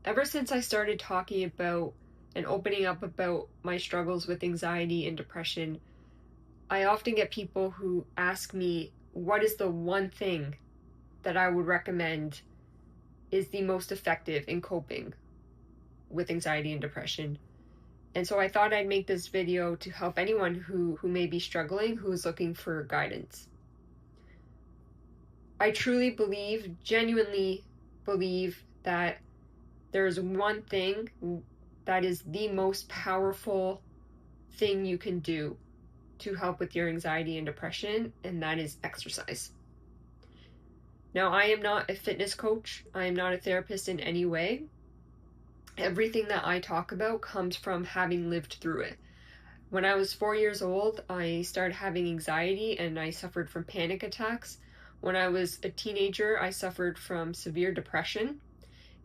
Ever since I started talking about and opening up about my struggles with anxiety and depression, I often get people who ask me what is the one thing that I would recommend is the most effective in coping with anxiety and depression. And so I thought I'd make this video to help anyone who may be struggling, who is looking for guidance. I truly believe, genuinely believe, that there is one thing that is the most powerful thing you can do to help with your anxiety and depression, and that is exercise. Now, I am not a fitness coach. I am not a therapist in any way. Everything that I talk about comes from having lived through it. When I was 4 years old, I started having anxiety and I suffered from panic attacks. When I was a teenager, I suffered from severe depression,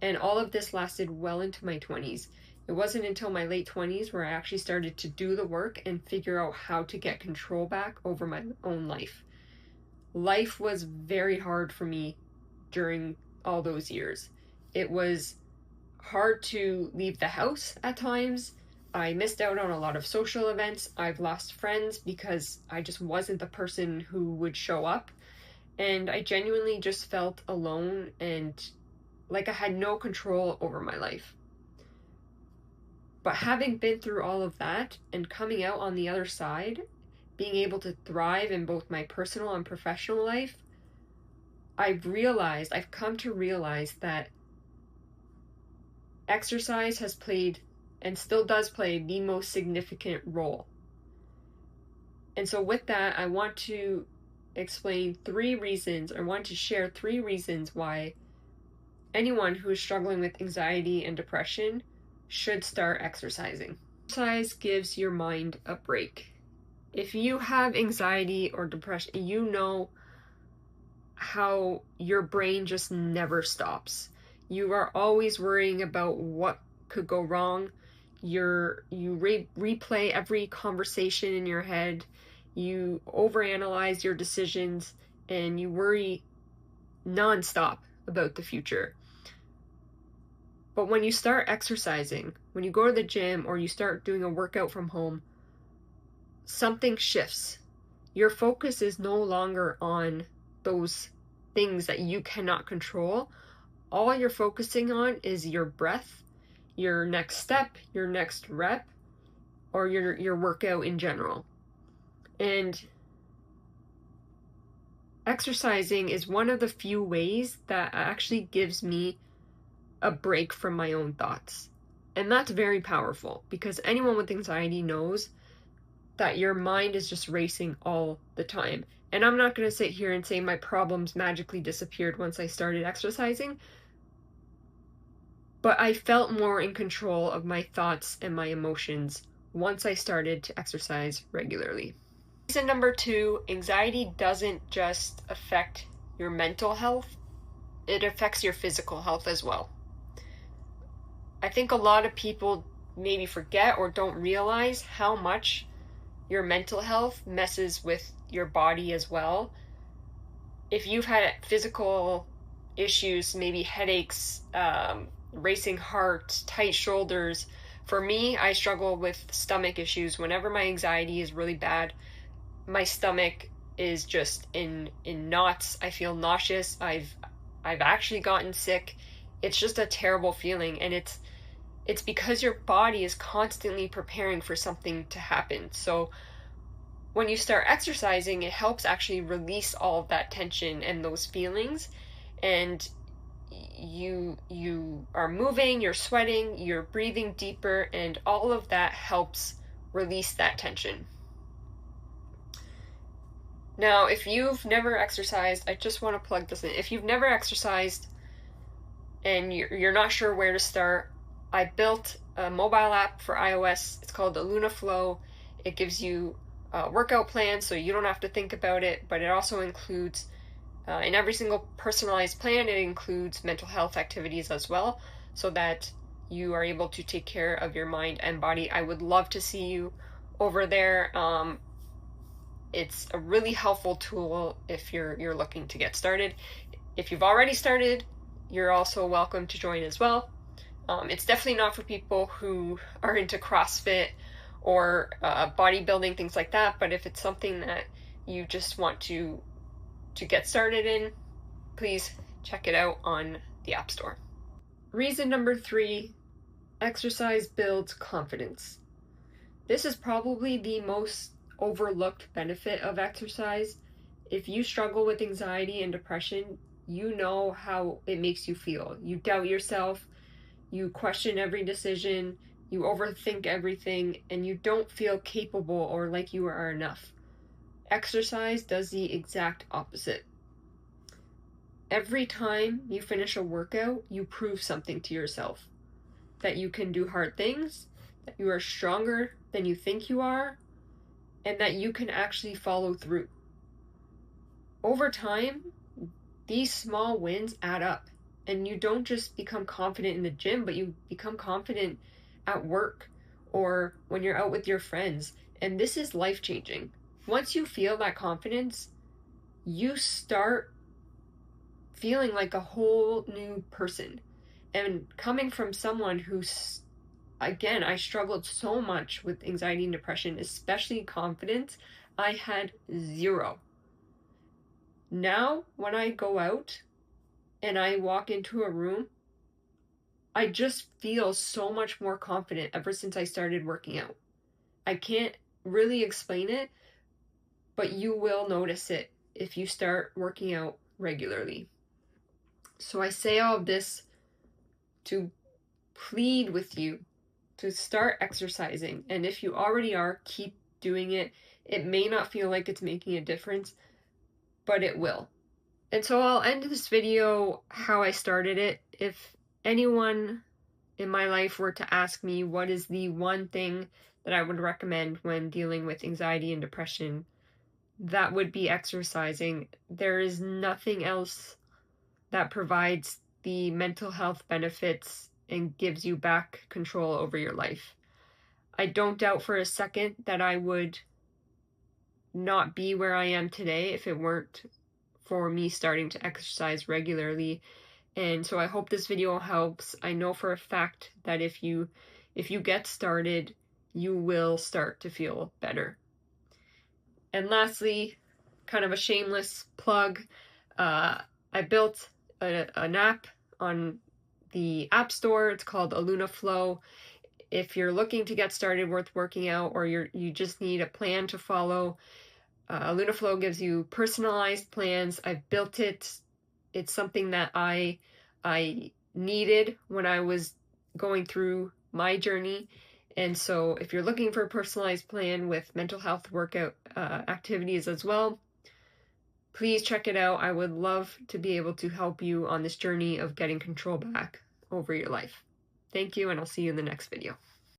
and all of this lasted well into my 20s. It wasn't until my late 20s where I actually started to do the work and figure out how to get control back over my own life. Life was very hard for me during all those years. It was hard to leave the house at times. I missed out on a lot of social events. I've lost friends because I just wasn't the person who would show up. And I genuinely just felt alone and like I had no control over my life. But having been through all of that and coming out on the other side, being able to thrive in both my personal and professional life, I've come to realize that exercise has played and still does play the most significant role. And so with that, I want to explain I want to share 3 reasons why anyone who is struggling with anxiety and depression should start exercising. Exercise gives your mind a break. If you have anxiety or depression, you know how your brain just never stops. You are always worrying about what could go wrong. You replay every conversation in your head. You overanalyze your decisions and you worry nonstop about the future. But when you start exercising, when you go to the gym or you start doing a workout from home, something shifts. Your focus is no longer on those things that you cannot control. All you're focusing on is your breath, your next step, your next rep, or your workout in general. And exercising is one of the few ways that actually gives me a break from my own thoughts. And that's very powerful because anyone with anxiety knows that your mind is just racing all the time. And I'm not going to sit here and say my problems magically disappeared once I started exercising, but I felt more in control of my thoughts and my emotions once I started to exercise regularly. Reason number 2, anxiety doesn't just affect your mental health, it affects your physical health as well. I think a lot of people maybe forget or don't realize how much your mental health messes with your body as well. If you've had physical issues, maybe headaches, racing heart, tight shoulders. For me, I struggle with stomach issues. Whenever my anxiety is really bad, my stomach is just in knots. I feel nauseous. I've actually gotten sick. It's just a terrible feeling, and it's because your body is constantly preparing for something to happen. So when you start exercising, it helps actually release all of that tension and those feelings, and you are moving, you're sweating, you're breathing deeper, and all of that helps release that tension. Now, if you've never exercised, I just want to plug this in. If you've never exercised and you're not sure where to start, I built a mobile app for iOS. It's called the Luna Flow. It gives you a workout plan so you don't have to think about it, but it also includes, in every single personalized plan, it includes mental health activities as well, so that you are able to take care of your mind and body. I would love to see you over there. It's a really helpful tool if you're looking to get started. If you've already started, you're also welcome to join as well. It's definitely not for people who are into CrossFit or bodybuilding, things like that. But if it's something that you just want to get started in, please check it out on the App Store. Reason number 3, exercise builds confidence. This is probably the most overlooked benefit of exercise. If you struggle with anxiety and depression, you know how it makes you feel. You doubt yourself, you question every decision, you overthink everything, and you don't feel capable or like you are enough. Exercise does the exact opposite. Every time you finish a workout, you prove something to yourself. That you can do hard things, that you are stronger than you think you are, and that you can actually follow through. Over time, these small wins add up, and you don't just become confident in the gym, but you become confident at work or when you're out with your friends. And this is life-changing. Once you feel that confidence, you start feeling like a whole new person. And coming from someone who's, again, I struggled so much with anxiety and depression, especially confidence, I had 0. Now, when I go out and I walk into a room, I just feel so much more confident ever since I started working out. I can't really explain it, but you will notice it if you start working out regularly. So I say all of this to plead with you to start exercising. And if you already are, keep doing it. It may not feel like it's making a difference, but it will. And so I'll end this video how I started it. If anyone in my life were to ask me what is the one thing that I would recommend when dealing with anxiety and depression, that would be exercising. There is nothing else that provides the mental health benefits and gives you back control over your life. I don't doubt for a second that I would not be where I am today if it weren't for me starting to exercise regularly. And so I hope this video helps. I know for a fact that if you get started, you will start to feel better. And lastly, kind of a shameless plug, I built an app on the App Store. It's called Aluna Flow. If you're looking to get started with working out, or you just need a plan to follow, Aluna Flow gives you personalized plans. I've built it. It's something that I needed when I was going through my journey. And so if you're looking for a personalized plan with mental health workout activities as well, please check it out. I would love to be able to help you on this journey of getting control back over your life. Thank you, and I'll see you in the next video.